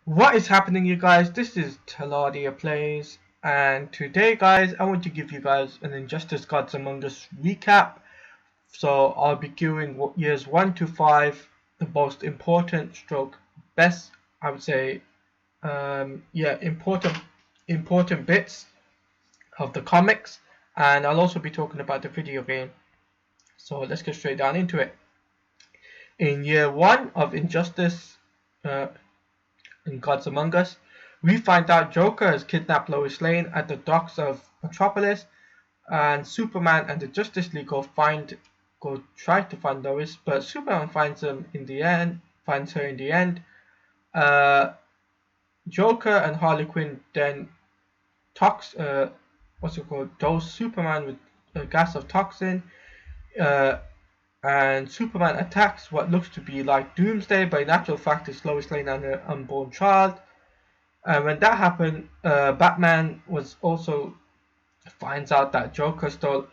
What is happening, you guys? This is Taladia Plays, and today, guys, I want to give you guys an Injustice Gods Among Us recap. So I'll be doing years 1 to 5, the most important stroke best, I would say, important bits of the comics, and I'll also be talking about the video game. So let's get straight down into it. In year 1 of Injustice, in Gods Among Us, we find out Joker has kidnapped Lois Lane at the docks of Metropolis, and Superman and the Justice League try to find Lois, but Superman finds her in the end. Uh, Joker and Harley Quinn then dose Superman with a gas of toxin, uh, and Superman attacks what looks to be like Doomsday, but in actual fact it's Lois Lane and her unborn child. And when that happened, Batman was also finds out that Joker stole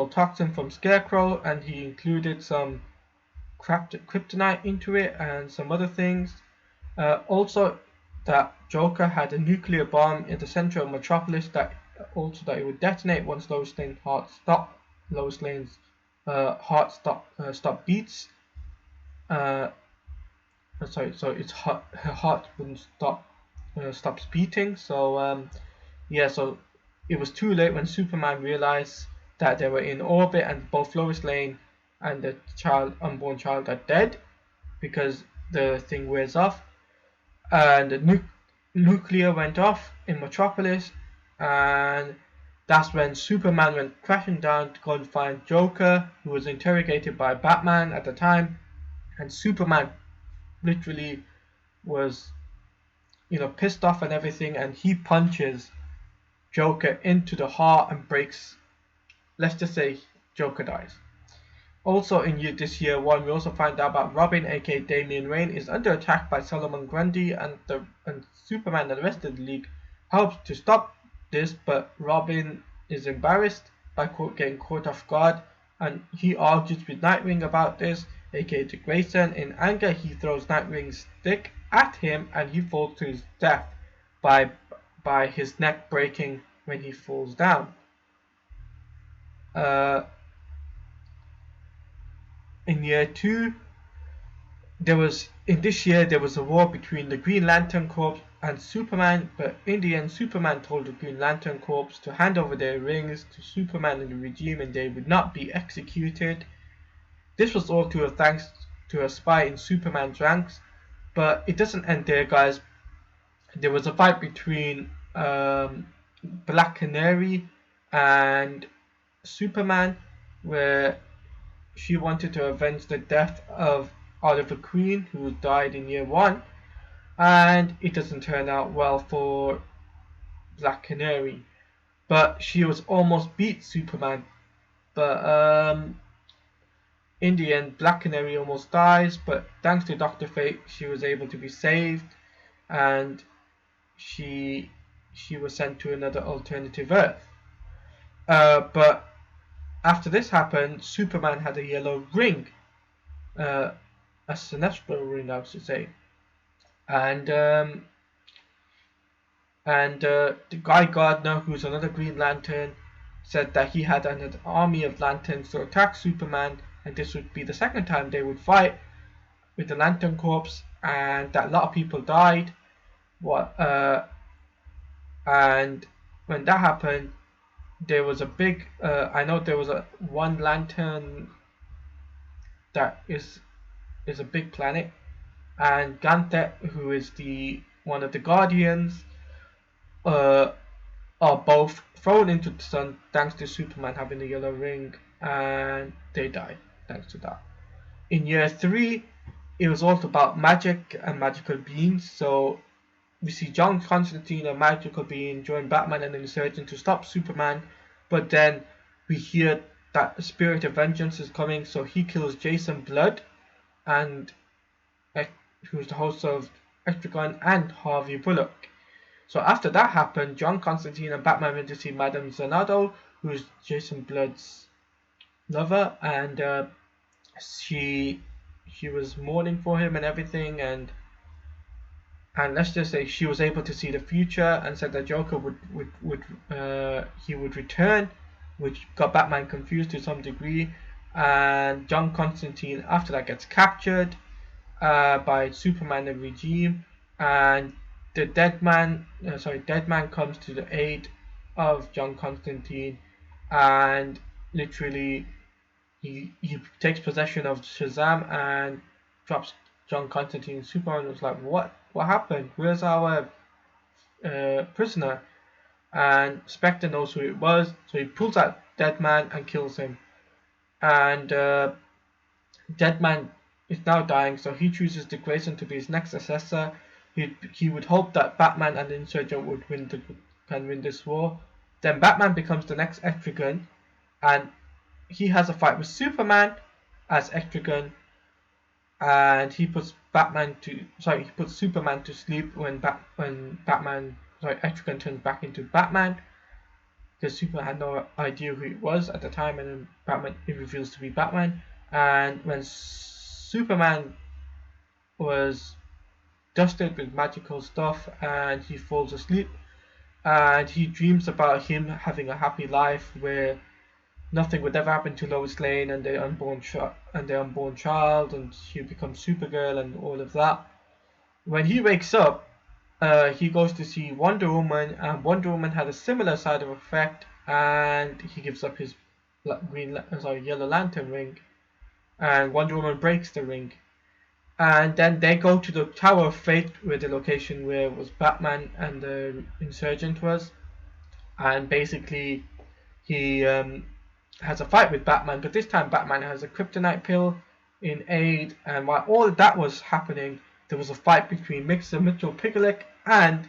toxin from Scarecrow, and he included some kryptonite into it and some other things. Also, that Joker had a nuclear bomb in the center of Metropolis that it would detonate once Lois Lane's heart stop beats. Her heart wouldn't stops beating. So it was too late when Superman realized that they were in orbit and both Lois Lane and the unborn child are dead because the thing wears off, and the nuclear went off in Metropolis, and that's when Superman went crashing down to go and find Joker, who was interrogated by Batman at the time, and Superman literally was, pissed off and everything, and he punches Joker into the heart and breaks. Let's just say Joker dies. Also in this year 1, we also find out about Robin, aka Damian Wayne, is under attack by Solomon Grundy, and Superman and the rest of the League helps to stop this, but Robin is embarrassed by getting caught off guard, and he argues with Nightwing about this, aka Dick Grayson. In anger, he throws Nightwing's stick at him, and he falls to his death by his neck breaking when he falls down. In year 2, there was a war between the Green Lantern Corps and Superman, but in the end Superman told the Green Lantern Corps to hand over their rings to Superman and the regime, and they would not be executed. This was all thanks to a spy in Superman's ranks, but it doesn't end there, guys. There was a fight between Black Canary and Superman, where she wanted to avenge the death of Oliver Queen, who died in year 1, and it doesn't turn out well for Black Canary. But she was almost beat Superman. But in the end, Black Canary almost dies, but thanks to Dr. Fate, she was able to be saved, and she was sent to another alternative Earth. But after this happened, Superman had a yellow ring, a Sinestro ring, I should say, and the Guy Gardner, who's another Green Lantern, said that he had an army of lanterns to attack Superman, and this would be the second time they would fight with the Lantern Corps, and that a lot of people died. And when that happened, there was a big. I know there was one lantern that is a big planet, and Ganthet, who is one of the Guardians, are both thrown into the sun thanks to Superman having the yellow ring, and they died thanks to that. In year 3, it was all about magic and magical beings. So we see John Constantine, a magical being, join Batman and the Insurgent to stop Superman, but then we hear that the spirit of vengeance is coming, so he kills Jason Blood, and who's the host of Etrigan, and Harvey Bullock. So after that happened, John Constantine and Batman went to see Madame Zanardo, who's Jason Blood's lover, and she was mourning for him and everything, and and let's just say she was able to see the future and said that Joker would return, which got Batman confused to some degree. And John Constantine after that gets captured by Superman and regime, and the Dead Man comes to the aid of John Constantine, and literally he takes possession of Shazam and drops John Constantine. Superman was like, what happened? Where's our prisoner? And Spectre knows who it was, so he pulls out Deadman and kills him. And Deadman is now dying, so he chooses Dick Grayson to be his next successor. He would hope that Batman and the Insurgent would win this war. Then Batman becomes the next Etrigan, and he has a fight with Superman as Etrigan, and he puts Superman to sleep when Etrigan turns back into Batman, because Superman had no idea who it was at the time, and then Batman it reveals to be Batman. And when Superman was dusted with magical stuff and he falls asleep, and he dreams about him having a happy life where nothing would ever happen to Lois Lane and their unborn child, and she becomes Supergirl and all of that. When he wakes up, he goes to see Wonder Woman, and Wonder Woman had a similar side of effect, and he gives up his Yellow Lantern ring, and Wonder Woman breaks the ring. And then they go to the Tower of Fate, where the location where was Batman and the Insurgent was, and basically he has a fight with Batman, but this time Batman has a kryptonite pill in aid, and while all of that was happening, there was a fight between Mr. Mxyzptlk and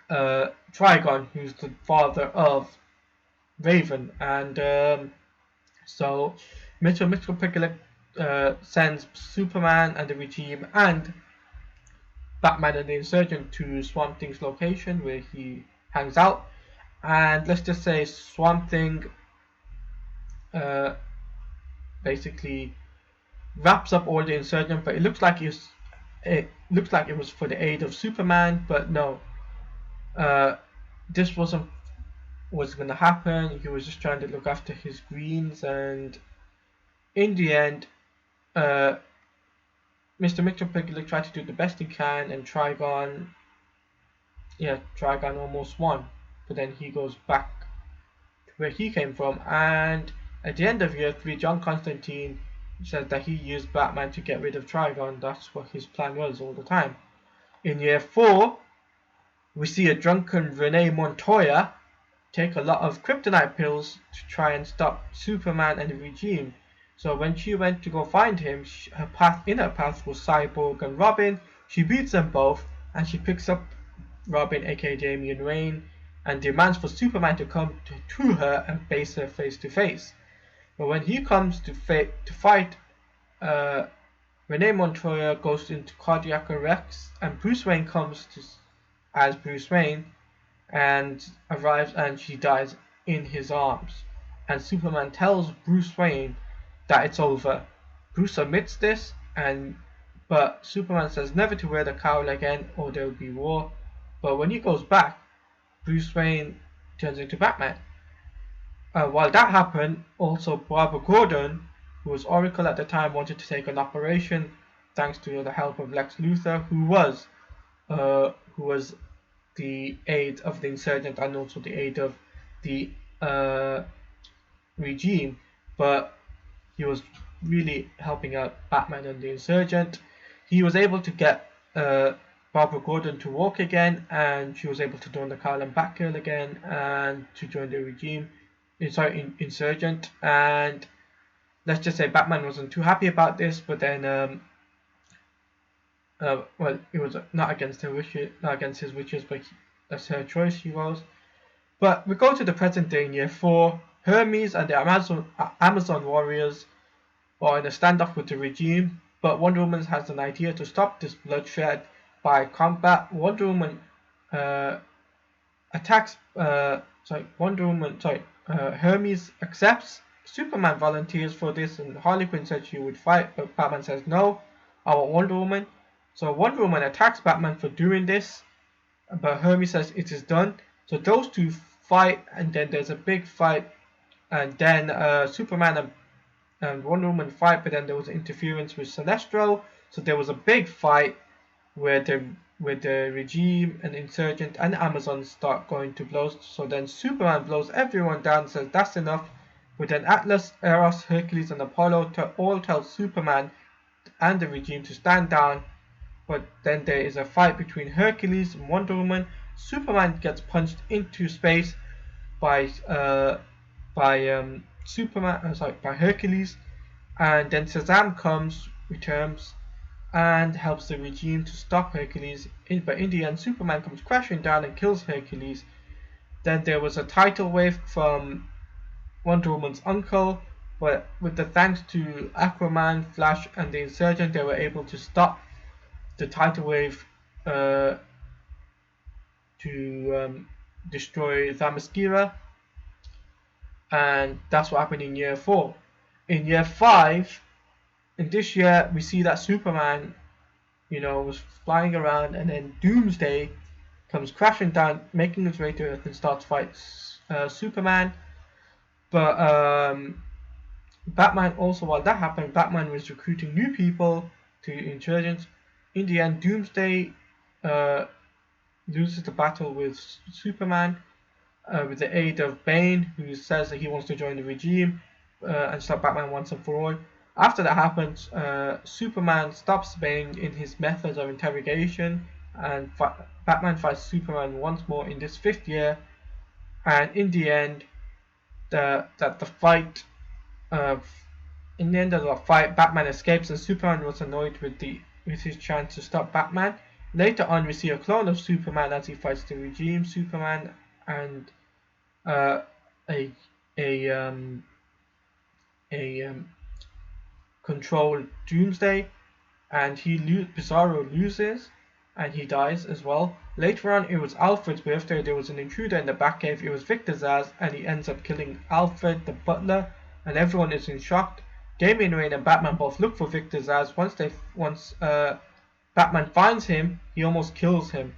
Trigon, who's the father of Raven, and so Mr. Mxyzptlk sends Superman and the regime and Batman and the Insurgent to Swamp Thing's location where he hangs out, and let's just say Swamp Thing basically wraps up all the Insurgent, but it looks like it was for the aid of Superman, but no, this wasn't what's going to happen. He was just trying to look after his greens, and in the end, Mr. Mxyzptlk tried to do the best he can, and Trigon almost won, but then he goes back to where he came from, and at the end of year 3, John Constantine says that he used Batman to get rid of Trigon. That's what his plan was all the time. In year 4, we see a drunken Renee Montoya take a lot of kryptonite pills to try and stop Superman and the regime. So when she went to go find him, her path was Cyborg and Robin. She beats them both, and she picks up Robin, aka Damian Wayne, and demands for Superman to come to her and face her face to face. But when he comes to fight, Renee Montoya goes into cardiac arrest, and Bruce Wayne comes as Bruce Wayne and arrives, and she dies in his arms. And Superman tells Bruce Wayne that it's over. Bruce admits this, but Superman says never to wear the cowl again or there will be war. But when he goes back, Bruce Wayne turns into Batman. While that happened, also Barbara Gordon, who was Oracle at the time, wanted to take an operation thanks to the help of Lex Luthor, who was the aid of the Insurgent and also the aid of the regime, but he was really helping out Batman and the Insurgent. He was able to get Barbara Gordon to walk again, and she was able to don the cowl and Batgirl again, and to join the regime. Insurgent. And let's just say Batman wasn't too happy about this, but then it was not against his wishes, but that's her choice. She was. But we go to the present day in year 4. Hermes and the Amazon warriors are in a standoff with the regime, but Wonder Woman has an idea to stop this bloodshed by combat. Wonder Woman Hermes accepts. Superman volunteers for this, and Harley Quinn said she would fight, but Batman says no, I want Wonder Woman. So Wonder Woman attacks Batman for doing this, but Hermes says it is done. So those two fight, and then there's a big fight, and then Superman and Wonder Woman fight, but then there was interference with Sinestro, so there was a big fight where the regime and insurgent and Amazon start going to blows. So then Superman blows everyone down and says that's enough. But then Atlas, Eros, Hercules, and Apollo all tell Superman and the regime to stand down. But then there is a fight between Hercules and Wonder Woman. Superman gets punched into space by by Hercules, and then Shazam returns, and helps the regime to stop Hercules. But in the end, Superman comes crashing down and kills Hercules. Then there was a tidal wave from Wonder Woman's uncle, but with the thanks to Aquaman, Flash, and the Insurgent, they were able to stop the tidal wave to destroy Themyscira, and that's what happened in year 4. In year 5, in this year, we see that Superman, was flying around, and then Doomsday comes crashing down, making his way to Earth, and starts fighting Superman. But Batman also, while that happened, Batman was recruiting new people to insurgents. In the end, Doomsday loses the battle with Superman with the aid of Bane, who says that he wants to join the regime and stop Batman once and for all. After that happens, Superman stops Bane in his methods of interrogation, and Batman fights Superman once more in this 5th year. And in the end, in the end of the fight, Batman escapes, and Superman was annoyed with his chance to stop Batman. Later on, we see a clone of Superman as he fights the regime. Superman and control Doomsday, and Bizarro loses, and he dies as well. Later on, it was Alfred's birthday. There was an intruder in the Batcave. It was Victor Zsasz, and he ends up killing Alfred, the butler, and everyone is in shock. Damian Wayne and Batman both look for Victor Zsasz. Once Batman finds him, he almost kills him,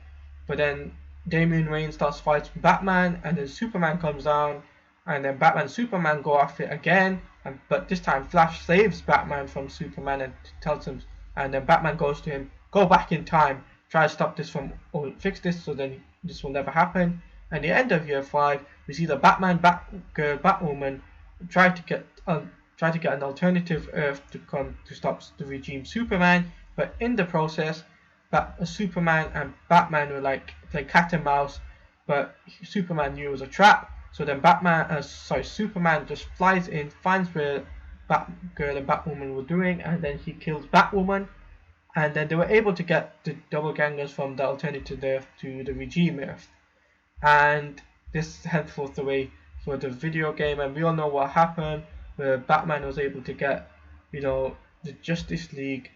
but then Damian Wayne starts fighting Batman, and then Superman comes down, and then Batman and Superman go after it again, but this time Flash saves Batman from Superman and tells him, and then Batman goes to him, go back in time, try to stop this or fix this, so then this will never happen. At the end of year 5, we see the Batman, Batgirl, Batwoman try to get an alternative Earth to stop the regime Superman, but in the process, Superman and Batman were play cat and mouse, but Superman knew it was a trap. So then Superman just flies in, finds where Batgirl and Batwoman were doing, and then he kills Batwoman. And then they were able to get the doppelgangers from the alternative Earth to the regime Earth. And this henceforth the way for the video game, and we all know what happened, where Batman was able to get, the Justice League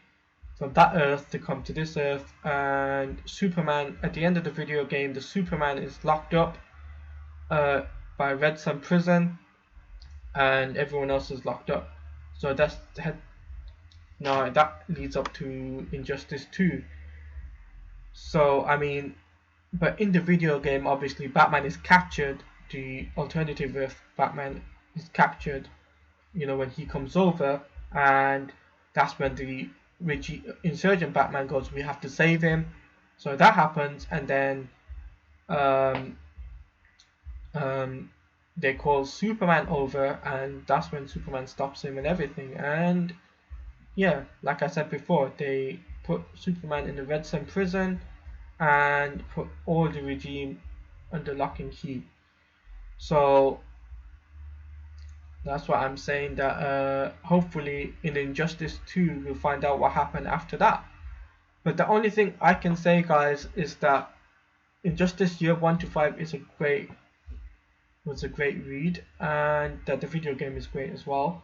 from that Earth to come to this Earth, and Superman, at the end of the video game, the Superman is locked up by Red Sun Prison, and everyone else is locked up. So that leads up to Injustice 2. So, but in the video game, obviously, Batman is captured, the alternative Earth Batman is captured, when he comes over, and that's when the insurgent Batman goes, we have to save him. So that happens, and then they call Superman over, and that's when Superman stops him and everything. And yeah, like I said before, they put Superman in the Red Sun prison and put all the regime under lock and key. So that's what I'm saying, that hopefully in Injustice 2 we'll find out what happened after that. But the only thing I can say, guys, is that Injustice Year 1 to 5 was a great read, and that the video game is great as well.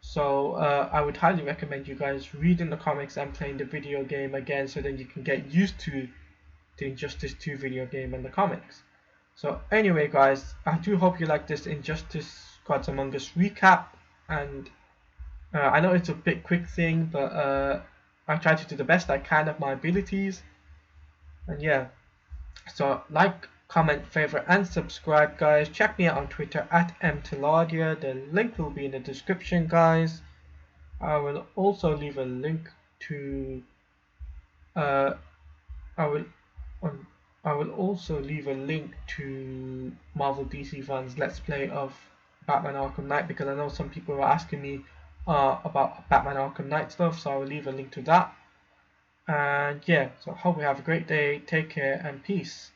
So I would highly recommend you guys reading the comics and playing the video game again, so then you can get used to the Injustice 2 video game and the comics. So anyway, guys, I do hope you like this Injustice Gods Among Us recap, and I know it's a bit quick thing, but I try to do the best I can of my abilities. And yeah, so like, comment, favorite, and subscribe, guys. Check me out on Twitter at mtiladia. The link will be in the description, guys. I will also leave a link to uh, I will on I will also leave a link to Marvel DC fans Let's Play of Batman Arkham Knight, because I know some people were asking me about Batman Arkham Knight stuff, so I will leave a link to that. And yeah, so hope you have a great day, take care, and peace.